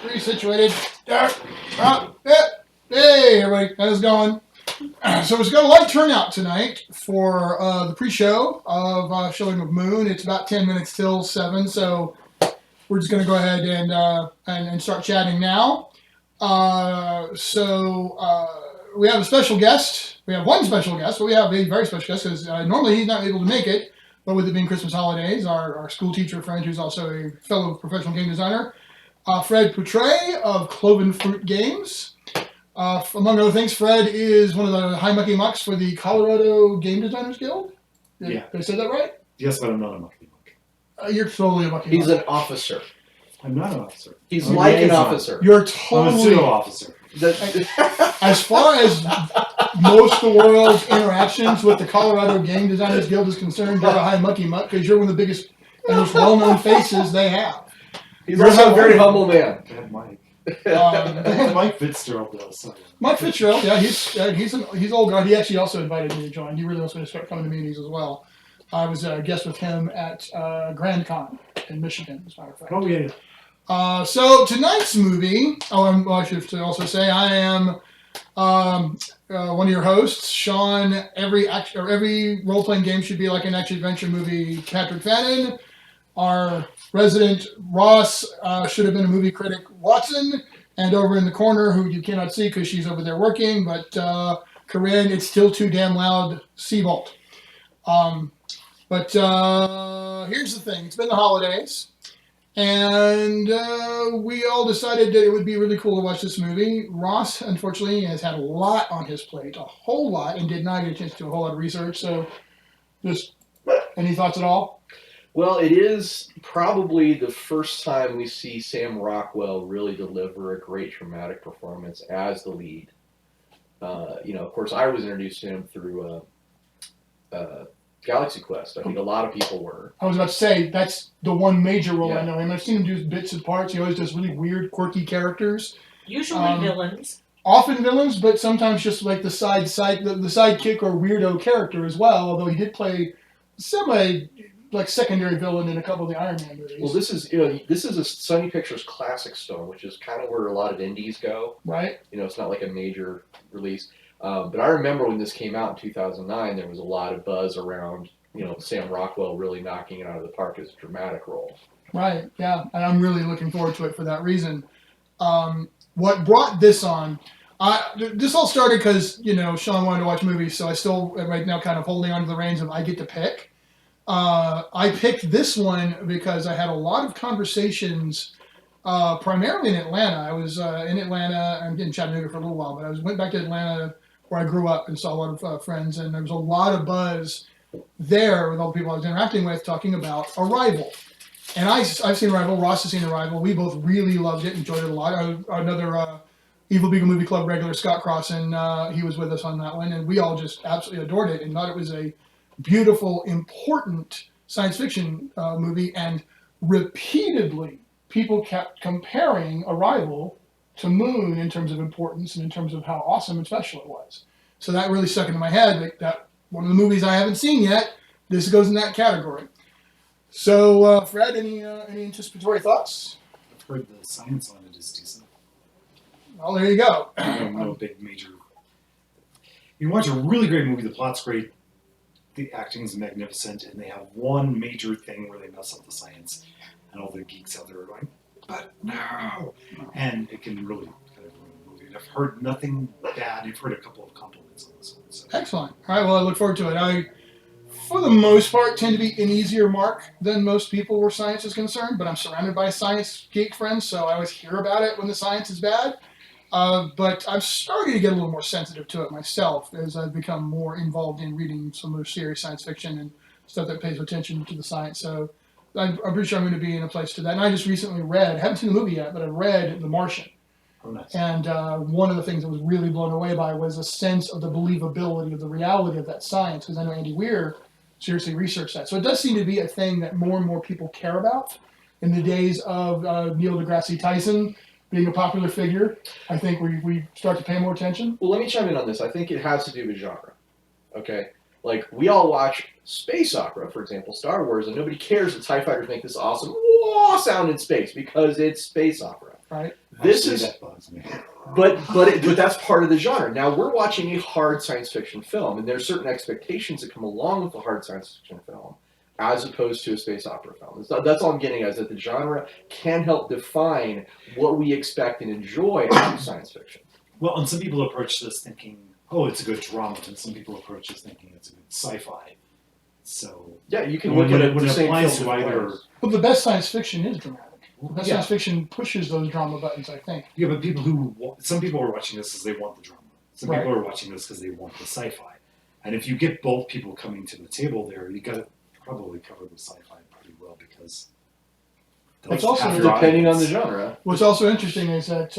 Resituated. Hey, everybody. How's it going? So it's got a light turnout tonight for the pre-show of Showing of Moon. It's about 10 minutes till 7, so we're just going to go ahead and start chatting now. We have a special guest. We have one special guest, but we have a very special guest because normally he's not able to make it. But with it being Christmas holidays, our school teacher friend, who's also a fellow professional game designer, Fred Poutre of Cloven Fruit Games. Among other things, Fred is one of the high mucky mucks for the Colorado Game Designers Guild. Did I say that right? Yes, but I'm not a mucky muck. You're totally a mucky muck. He's an officer. I'm not an officer. He's like an officer. You're totally... I'm a pseudo-officer. As far as most of the world's interactions with the Colorado Game Designers Guild is concerned, you're a high mucky muck because you're one of the biggest and most well-known faces they have. He's also a very humble man. I have Mike. Mike Fitzgerald does. Mike Fitzgerald, yeah, he's an old guy. He actually also invited me to join. He really wants me to start coming to meetings as well. I was a guest with him at Grand Con in Michigan, as a matter of fact. Oh, yeah. So tonight's movie, I should also say, I am one of your hosts, Sean. Every role-playing game should be like an action-adventure movie. Patrick Fannon, our resident Ross, should have been a movie critic, Watson, and over in the corner, who you cannot see because she's over there working, but Carinn, it's still too damn loud, Seabolt. But here's the thing, it's been the holidays. And we all decided that it would be really cool to watch this movie. Ross, unfortunately, has had a lot on his plate, a whole lot, and did not get a chance to do a whole lot of research. So, just any thoughts at all? Well, it is probably the first time we see Sam Rockwell really deliver a great dramatic performance as the lead. Of course, I was introduced to him through Galaxy Quest. I think a lot of people were. I was about to say, that's the one major role I know him. I've seen him do bits and parts. He always does really weird, quirky characters. Usually villains. Often villains, but sometimes just like the sidekick or weirdo character as well, although he did play secondary villain in a couple of the Iron Man movies. Well, this is a Sony Pictures classic stone, which is kind of where a lot of indies go. Right. It's not like a major release. But I remember when this came out in 2009, there was a lot of buzz around, Sam Rockwell really knocking it out of the park as a dramatic role. Right, yeah, and I'm really looking forward to it for that reason. What brought this on, this all started because, Sean wanted to watch movies, so I still am right now kind of holding on to the reins of I get to pick. I picked this one because I had a lot of conversations, primarily in Atlanta. I was in Atlanta, I'm in Chattanooga for a little while, but I went back to Atlanta where I grew up and saw a lot of friends, and there was a lot of buzz there with all the people I was interacting with talking about Arrival. And I've seen Arrival, Ross has seen Arrival, we both really loved it, enjoyed it a lot. Another Evil Beagle Movie Club regular, Scott Crossan, he was with us on that one, and we all just absolutely adored it and thought it was a beautiful, important science fiction movie, and repeatedly people kept comparing Arrival to Moon in terms of importance and in terms of how awesome and special it was. So that really stuck into my head. That one of the movies I haven't seen yet, this goes in that category. So, Fred, any anticipatory thoughts? I've heard the science on it is decent. Well, there you go. No big major. You watch a really great movie, the plot's great, the acting is magnificent, and they have one major thing where they mess up the science, and all the geeks out there are going, but no! And it can really kind of ruin the movie. And I've heard nothing bad. I've heard a couple of compliments on this one. So. Excellent. All right, well, I look forward to it. I, for the most part, tend to be an easier mark than most people where science is concerned, but I'm surrounded by science geek friends, so I always hear about it when the science is bad. But I'm starting to get a little more sensitive to it myself as I've become more involved in reading some more serious science fiction and stuff that pays attention to the science. So I'm pretty sure I'm going to be in a place to that. And I just recently read, haven't seen the movie yet, but I read The Martian. Oh, nice. And one of the things I was really blown away by was a sense of the believability of the reality of that science, because I know Andy Weir seriously researched that. So it does seem to be a thing that more and more people care about. In the days of Neil deGrasse Tyson being a popular figure, I think we start to pay more attention. Well, let me chime in on this. I think it has to do with genre. Okay? Like, we all watch space opera, for example, Star Wars, and nobody cares that TIE fighters make this awesome wah sound in space because it's space opera. Right. This Actually, is, that bugs me. but that's part of the genre. Now we're watching a hard science fiction film, and there's certain expectations that come along with a hard science fiction film, as opposed to a space opera film. That's all I'm getting at, is that the genre can help define what we expect and enjoy out of science fiction. Well, and some people approach this thinking, oh, it's a good drama, and some people approach this thinking it's a good sci-fi. So Yeah, you can when look at it the same applies film to different either, ways. But the best science fiction is dramatic. The best Yeah. science fiction pushes those drama buttons, I think. yeah, but some people are watching this because they want the drama. Some Right. people are watching this because they want the sci-fi. And if you get both people coming to the table there, you got to probably cover the sci-fi pretty well because It's also half your Depending on the audience- genre. What's also interesting is that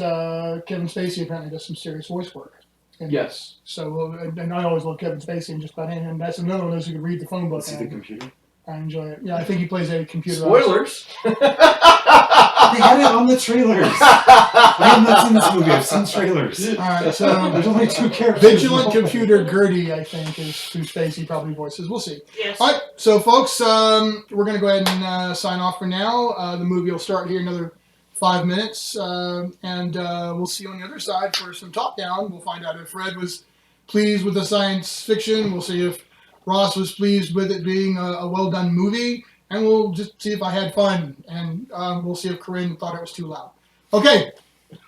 Kevin Spacey apparently does some serious voice work. And Yes. So, and I always love Kevin Spacey and just about him. And that's another one of those who can read the phone book. Let's see the And computer. I enjoy it. Yeah, I think he plays a computer. Spoilers. They had it on the trailers. I have not seen this movie. I've seen trailers. All right, so There's only 2 characters. Vigilant Computer Gertie, I think, is who Spacey probably voices. We'll see. Yes. All right, so folks, we're going to go ahead and sign off for now. The movie will start here in another 5 minutes, and we'll see you on the other side for some top down. We'll find out if Fred was pleased with the science fiction. We'll see if Ross was pleased with it being a well done movie, and we'll just see if I had fun, and we'll see if Carinn thought it was too loud. Okay,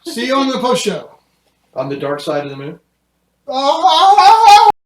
see you on the post show. On the dark side of the moon. Ah!